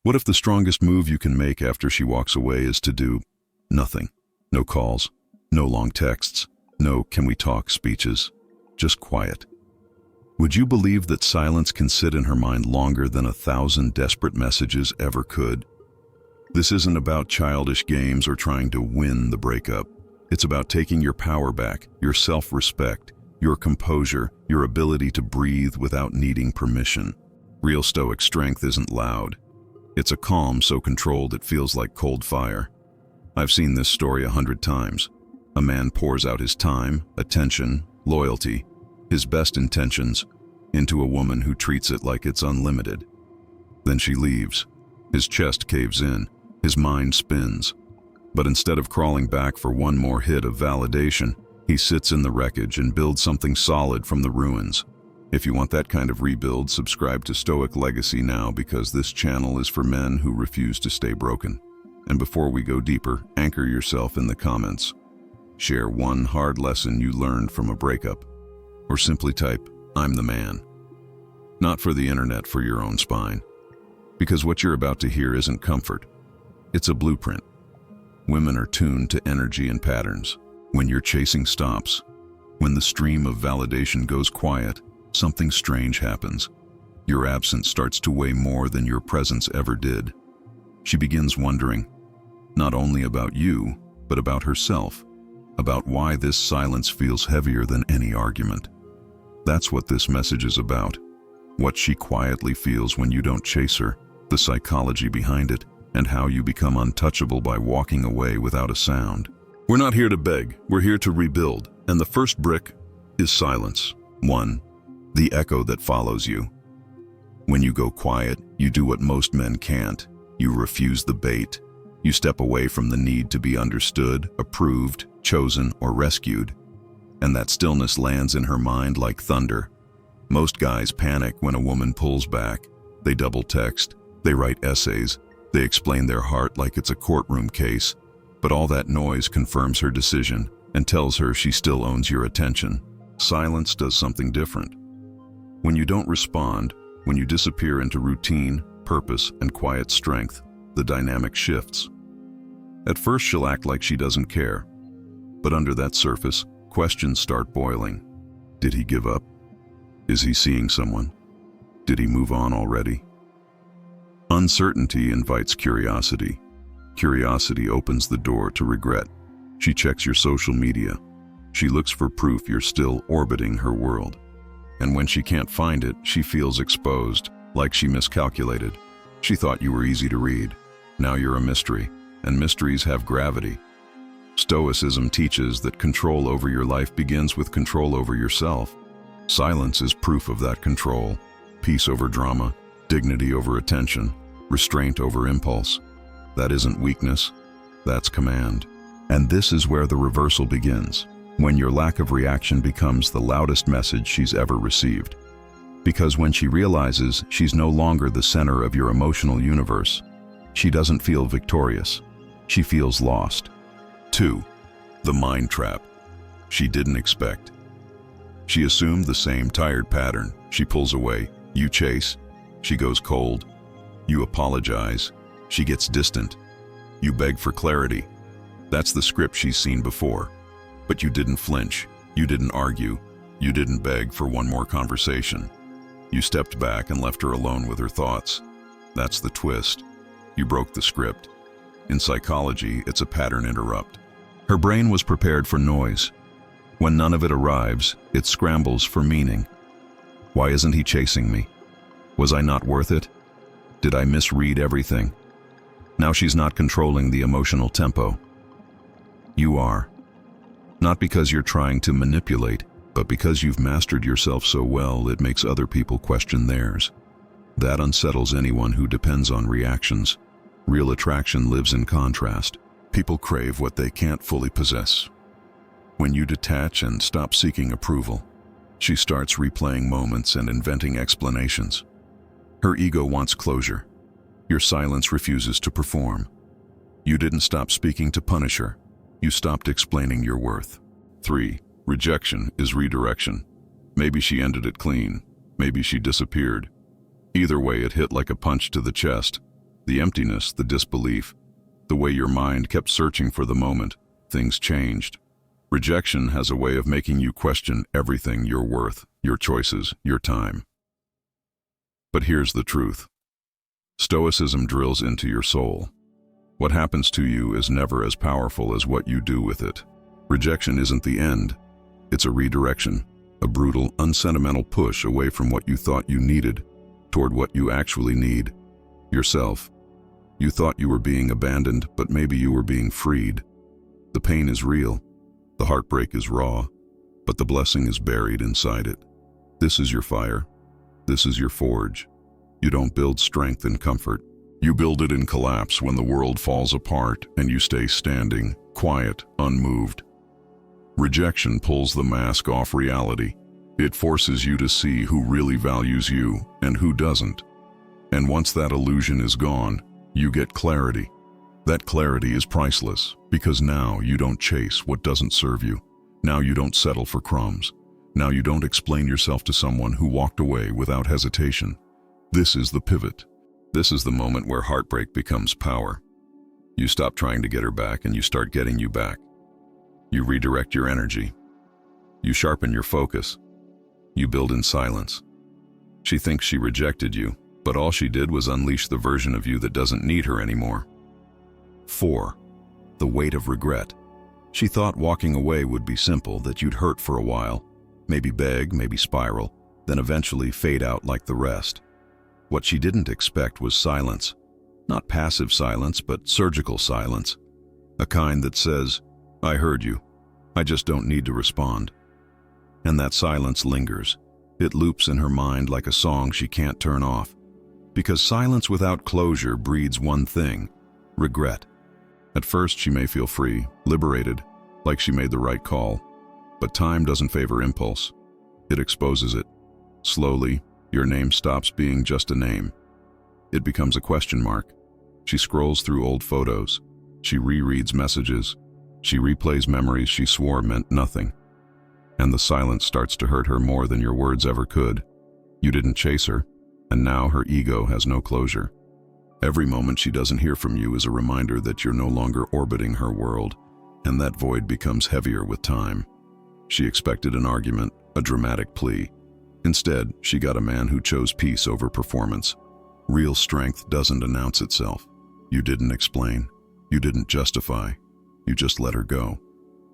What if the strongest move you can make after she walks away is to do nothing? No calls, no long texts, no "can we talk" speeches, just quiet. Would you believe that silence can sit in her mind longer than 1,000 desperate messages ever could? This isn't about childish games or trying to win the breakup. It's about taking your power back, your self-respect, your composure, your ability to breathe without needing permission. Real Stoic strength isn't loud. It's a calm so controlled it feels like cold fire. I've seen this story 100 times. A man pours out his time, attention, loyalty, his best intentions, into a woman who treats it like it's unlimited. Then she leaves. His chest caves in. His mind spins. But instead of crawling back for one more hit of validation, he sits in the wreckage and builds something solid from the ruins. If you want that kind of rebuild, subscribe to Stoic Legacy now, because this channel is for men who refuse to stay broken. And before we go deeper, anchor yourself in the comments. Share one hard lesson you learned from a breakup. Or simply type, "I'm the man." Not for the internet, for your own spine. Because what you're about to hear isn't comfort. It's a blueprint. Women are tuned to energy and patterns. When your chasing stops, when the stream of validation goes quiet, something strange happens. Your absence starts to weigh more than your presence ever did. She begins wondering, not only about you, but about herself, about why this silence feels heavier than any argument. That's what this message is about. What she quietly feels when you don't chase her, the psychology behind it, and how you become untouchable by walking away without a sound. We're not here to beg, we're here to rebuild, and the first brick is silence. 1. The echo that follows you. When you go quiet, you do what most men can't. You refuse the bait. You step away from the need to be understood, approved, chosen, or rescued. And that stillness lands in her mind like thunder. Most guys panic when a woman pulls back. They double text, they write essays, they explain their heart like it's a courtroom case. But all that noise confirms her decision and tells her she still owns your attention. Silence does something different. When you don't respond, when you disappear into routine, purpose, and quiet strength, the dynamic shifts. At first she'll act like she doesn't care. But under that surface, questions start boiling. Did he give up? Is he seeing someone? Did he move on already? Uncertainty invites curiosity. Curiosity opens the door to regret. She checks your social media. She looks for proof you're still orbiting her world. And when she can't find it, she feels exposed, like she miscalculated. She thought you were easy to read. Now you're a mystery, and mysteries have gravity. Stoicism teaches that control over your life begins with control over yourself. Silence is proof of that control. Peace over drama, dignity over attention, restraint over impulse. That isn't weakness, that's command. And this is where the reversal begins, when your lack of reaction becomes the loudest message she's ever received. Because when she realizes she's no longer the center of your emotional universe, she doesn't feel victorious, she feels lost. 2. The mind trap. She didn't expect. She assumed the same tired pattern. She pulls away, you chase, she goes cold. You apologize, she gets distant. You beg for clarity. That's the script she's seen before. But you didn't flinch, you didn't argue, you didn't beg for one more conversation. You stepped back and left her alone with her thoughts. That's the twist. You broke the script. In psychology, it's a pattern interrupt. Her brain was prepared for noise. When none of it arrives, it scrambles for meaning. Why isn't he chasing me? Was I not worth it? Did I misread everything? Now she's not controlling the emotional tempo. You are. Not because you're trying to manipulate, but because you've mastered yourself so well it makes other people question theirs. That unsettles anyone who depends on reactions. Real attraction lives in contrast. People crave what they can't fully possess. When you detach and stop seeking approval, she starts replaying moments and inventing explanations. Her ego wants closure. Your silence refuses to perform. You didn't stop speaking to punish her. You stopped explaining your worth. 3. Rejection is redirection. Maybe she ended it clean. Maybe she disappeared. Either way, it hit like a punch to the chest. The emptiness, the disbelief, the way your mind kept searching for the moment things changed. Rejection has a way of making you question everything: your worth, your choices, your time. But here's the truth. Stoicism drills into your soul. What happens to you is never as powerful as what you do with it. Rejection isn't the end. It's a redirection, a brutal, unsentimental push away from what you thought you needed toward what you actually need: yourself. You thought you were being abandoned, but maybe you were being freed. The pain is real. The heartbreak is raw, but the blessing is buried inside it. This is your fire. This is your forge. You don't build strength in comfort. You build it in collapse, when the world falls apart and you stay standing, quiet, unmoved. Rejection pulls the mask off reality. It forces you to see who really values you and who doesn't. And once that illusion is gone, you get clarity. That clarity is priceless, because now you don't chase what doesn't serve you. Now you don't settle for crumbs. Now you don't explain yourself to someone who walked away without hesitation. This is the pivot. This is the moment where heartbreak becomes power. You stop trying to get her back and you start getting you back. You redirect your energy. You sharpen your focus. You build in silence. She thinks she rejected you, but all she did was unleash the version of you that doesn't need her anymore. 4. The weight of regret. She thought walking away would be simple, that you'd hurt for a while, maybe beg, maybe spiral, then eventually fade out like the rest. What she didn't expect was silence. Not passive silence, but surgical silence. A kind that says, "I heard you. I just don't need to respond." And that silence lingers. It loops in her mind like a song she can't turn off. Because silence without closure breeds one thing: regret. At first she may feel free, liberated, like she made the right call. But time doesn't favor impulse. It exposes it. Slowly, your name stops being just a name. It becomes a question mark. She scrolls through old photos. She rereads messages. She replays memories she swore meant nothing. And the silence starts to hurt her more than your words ever could. You didn't chase her, and now her ego has no closure. Every moment she doesn't hear from you is a reminder that you're no longer orbiting her world, and that void becomes heavier with time. She expected an argument, a dramatic plea. Instead, she got a man who chose peace over performance. Real strength doesn't announce itself. You didn't explain. You didn't justify. You just let her go.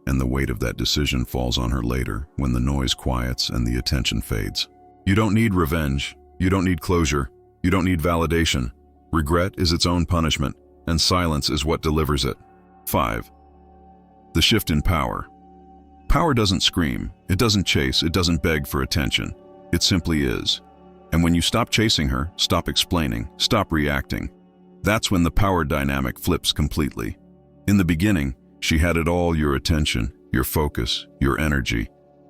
And the weight of that decision falls on her later, when the noise quiets and the attention fades. You don't need revenge. You don't need closure. You don't need validation. Regret is its own punishment, and silence is what delivers it. 5. The shift in power. Power doesn't scream. It doesn't chase. It doesn't beg for attention. It simply is. And when you stop chasing her, stop explaining, stop reacting, that's when the power dynamic flips completely. In the beginning, she had it all: your attention, your focus, your energy.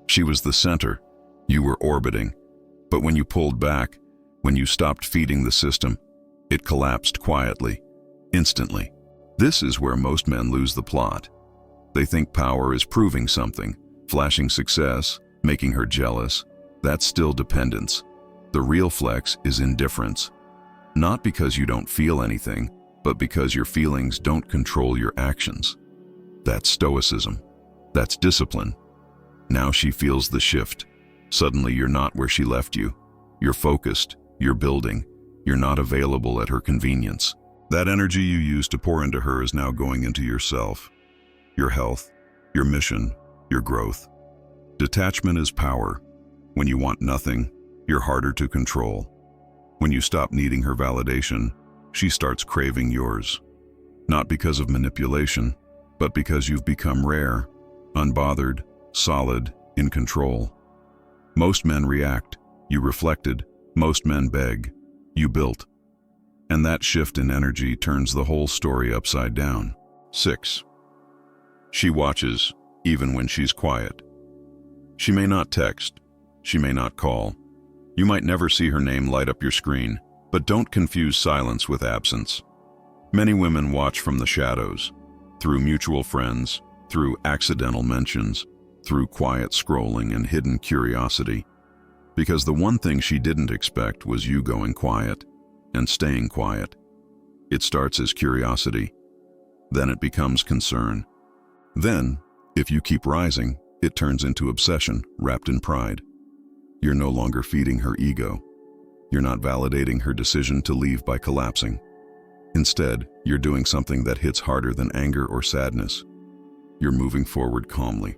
She was the center. You were orbiting. But when you pulled back, when you stopped feeding the system, it collapsed quietly, instantly. This is where most men lose the plot. They think power is proving something, flashing success, making her jealous. That's still dependence. The real flex is indifference. Not because you don't feel anything, but because your feelings don't control your actions. That's stoicism. That's discipline. Now she feels the shift. Suddenly you're not where she left you. You're focused. You're building. You're not available at her convenience. That energy you used to pour into her is now going into yourself, your health, your mission, your growth. Detachment is power. When you want nothing, you're harder to control. When you stop needing her validation, she starts craving yours. Not because of manipulation, but because you've become rare, unbothered, solid, in control. Most men react. You reflected. Most men beg. You built. And that shift in energy turns the whole story upside down. 6. She watches, even when she's quiet. She may not text. She may not call. You might never see her name light up your screen, but don't confuse silence with absence. Many women watch from the shadows, through mutual friends, through accidental mentions, through quiet scrolling and hidden curiosity. Because the one thing she didn't expect was you going quiet and staying quiet. It starts as curiosity. Then it becomes concern. Then, if you keep rising, it turns into obsession wrapped in pride. You're no longer feeding her ego. You're not validating her decision to leave by collapsing. Instead, you're doing something that hits harder than anger or sadness. You're moving forward calmly.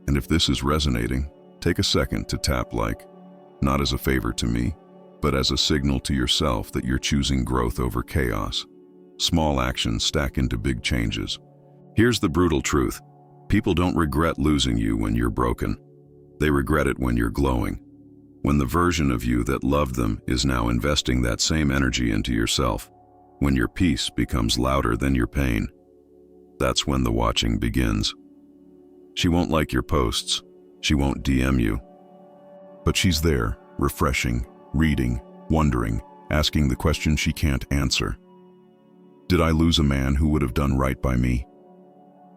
And if this is resonating, take a second to tap like, not as a favor to me, but as a signal to yourself that you're choosing growth over chaos. Small actions stack into big changes. Here's the brutal truth. People don't regret losing you when you're broken. They regret it when you're glowing. When the version of you that loved them is now investing that same energy into yourself. When your peace becomes louder than your pain. That's when the watching begins. She won't like your posts. She won't DM you. But she's there, refreshing, reading, wondering, asking the question she can't answer. Did I lose a man who would have done right by me?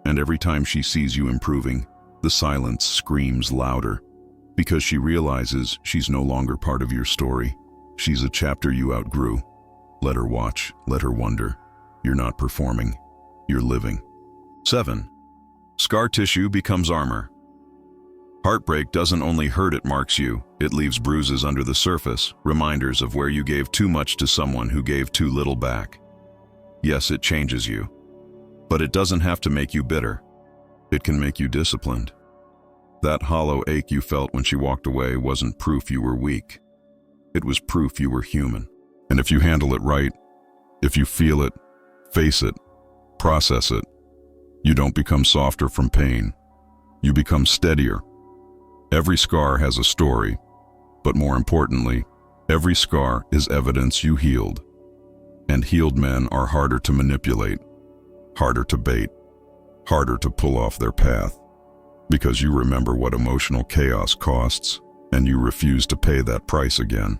And every time she sees you improving, the silence screams louder, because she realizes she's no longer part of your story. She's a chapter you outgrew. Let her watch, let her wonder. You're not performing, you're living. 7. Scar tissue becomes armor. Heartbreak doesn't only hurt, it marks you. It leaves bruises under the surface, reminders of where you gave too much to someone who gave too little back. Yes, it changes you. But it doesn't have to make you bitter. It can make you disciplined. That hollow ache you felt when she walked away wasn't proof you were weak. It was proof you were human. And if you handle it right, if you feel it, face it, process it, you don't become softer from pain. You become steadier. Every scar has a story, but more importantly, every scar is evidence you healed. And healed men are harder to manipulate, harder to bait, harder to pull off their path, because you remember what emotional chaos costs, and you refuse to pay that price again.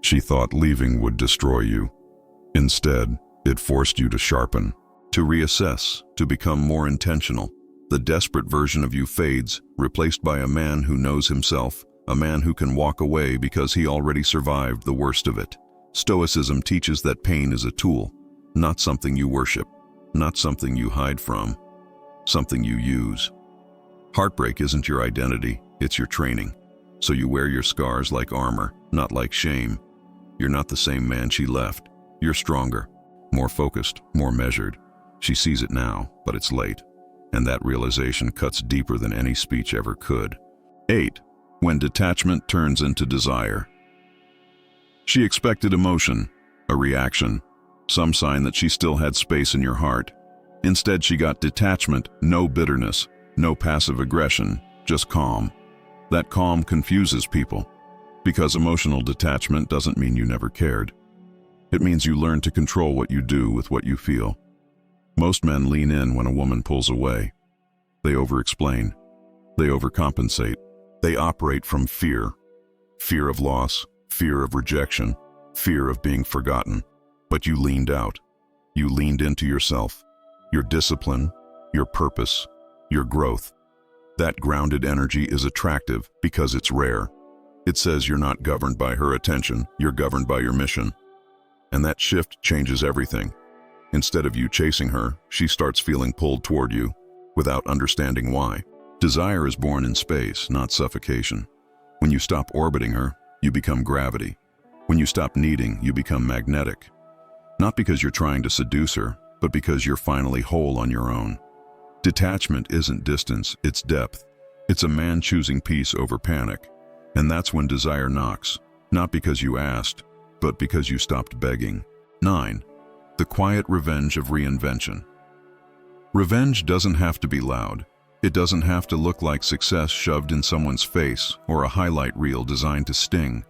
She thought leaving would destroy you. Instead, it forced you to sharpen, to reassess, to become more intentional. The desperate version of you fades, replaced by a man who knows himself, a man who can walk away because he already survived the worst of it. Stoicism teaches that pain is a tool, not something you worship, not something you hide from, something you use. Heartbreak isn't your identity, it's your training. So you wear your scars like armor, not like shame. You're not the same man she left. You're stronger, more focused, more measured. She sees it now, but it's late. And that realization cuts deeper than any speech ever could. 8. When detachment turns into desire. She expected emotion, a reaction, some sign that she still had space in your heart. Instead, she got detachment, no bitterness, no passive aggression, just calm. That calm confuses people, because emotional detachment doesn't mean you never cared. It means you learn to control what you do with what you feel. Most men lean in when a woman pulls away. They over-explain. They overcompensate. They operate from fear. Fear of loss, fear of rejection, fear of being forgotten. But you leaned out. You leaned into yourself, your discipline, your purpose, your growth. That grounded energy is attractive because it's rare. It says you're not governed by her attention, you're governed by your mission. And that shift changes everything. Instead of you chasing her, she starts feeling pulled toward you, without understanding why. Desire is born in space, not suffocation. When you stop orbiting her, you become gravity. When you stop needing, you become magnetic. Not because you're trying to seduce her, but because you're finally whole on your own. Detachment isn't distance, it's depth. It's a man choosing peace over panic. And that's when desire knocks, not because you asked, but because you stopped begging. 9. The quiet revenge of reinvention. Revenge doesn't have to be loud. It doesn't have to look like success shoved in someone's face or a highlight reel designed to sting.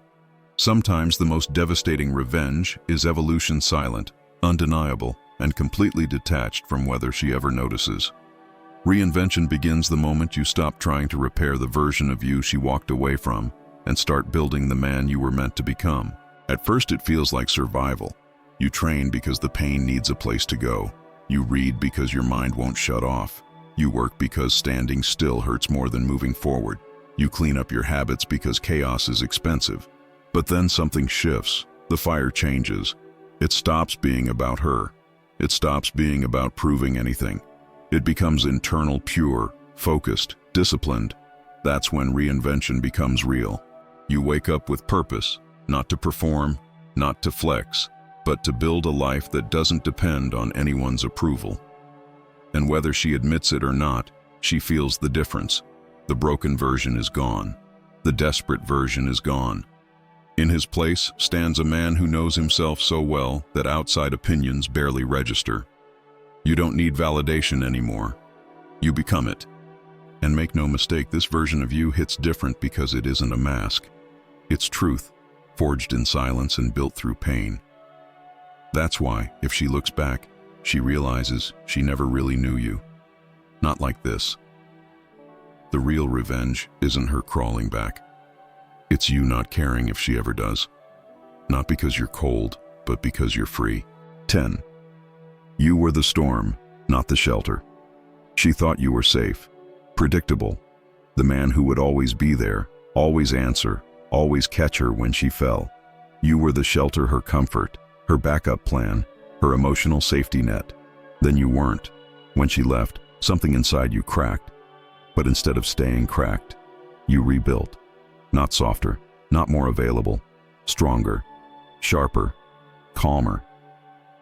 Sometimes the most devastating revenge is evolution silent, undeniable, and completely detached from whether she ever notices. Reinvention begins the moment you stop trying to repair the version of you she walked away from and start building the man you were meant to become. At first it feels like survival. You train because the pain needs a place to go. You read because your mind won't shut off. You work because standing still hurts more than moving forward. You clean up your habits because chaos is expensive. But then something shifts. The fire changes. It stops being about her. It stops being about proving anything. It becomes internal, pure, focused, disciplined. That's when reinvention becomes real. You wake up with purpose, not to perform, not to flex, but to build a life that doesn't depend on anyone's approval. And whether she admits it or not, she feels the difference. The broken version is gone. The desperate version is gone. In his place stands a man who knows himself so well that outside opinions barely register. You don't need validation anymore. You become it. And make no mistake, this version of you hits different because it isn't a mask. It's truth, forged in silence and built through pain. That's why, if she looks back, she realizes she never really knew you. Not like this. The real revenge isn't her crawling back. It's you not caring if she ever does. Not because you're cold, but because you're free. 10. You were the storm, not the shelter. She thought you were safe, predictable, the man who would always be there, always answer, always catch her when she fell. You were the shelter, her comfort, her backup plan, her emotional safety net. Then you weren't. When she left, something inside you cracked. But instead of staying cracked, you rebuilt. Not softer, not more available, stronger, sharper, calmer.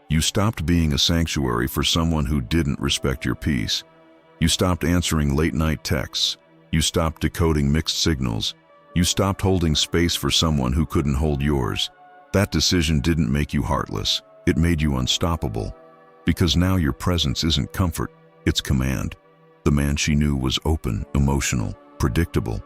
You stopped being a sanctuary for someone who didn't respect your peace. You stopped answering late-night texts. You stopped decoding mixed signals. You stopped holding space for someone who couldn't hold yours. That decision didn't make you heartless. It made you unstoppable. Because now your presence isn't comfort, it's command. The man she knew was open, emotional, predictable.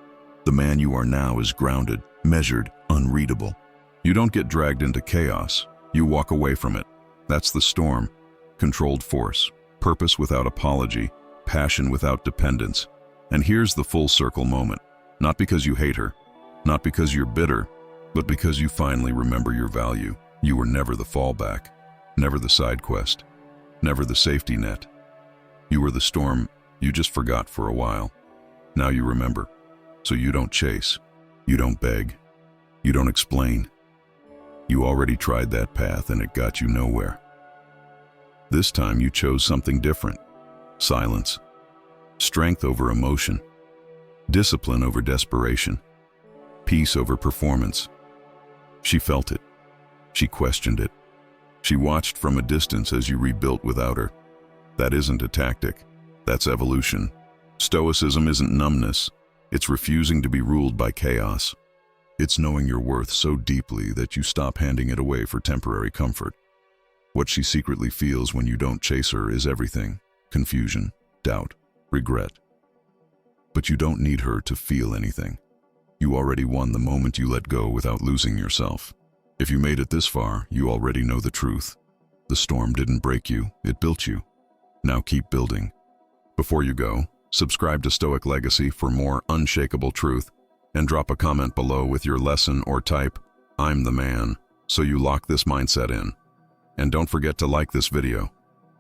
The man you are now is grounded, measured, unreadable. You don't get dragged into chaos. You walk away from it. That's the storm. Controlled force, purpose without apology, passion without dependence. And here's the full circle moment. Not because you hate her, not because you're bitter, but because you finally remember your value. You were never the fallback, never the side quest, never the safety net. You were the storm you just forgot for a while. Now you remember. So you don't chase, you don't beg, you don't explain. You already tried that path and it got you nowhere. This time you chose something different. Silence, strength over emotion, discipline over desperation, peace over performance. She felt it. She questioned it. She watched from a distance as you rebuilt without her. That isn't a tactic. That's evolution. Stoicism isn't numbness. It's refusing to be ruled by chaos. It's knowing your worth so deeply that you stop handing it away for temporary comfort. What she secretly feels when you don't chase her is everything: confusion, doubt, regret. But you don't need her to feel anything. You already won the moment you let go without losing yourself. If you made it this far, you already know the truth. The storm didn't break you, it built you. Now keep building. Before you go, subscribe to Stoic Legacy for more unshakable truth, and drop a comment below with your lesson or type, "I'm the man," so you lock this mindset in. And don't forget to like this video.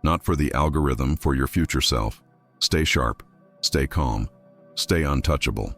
Not for the algorithm, for your future self. Stay sharp, stay calm, stay untouchable.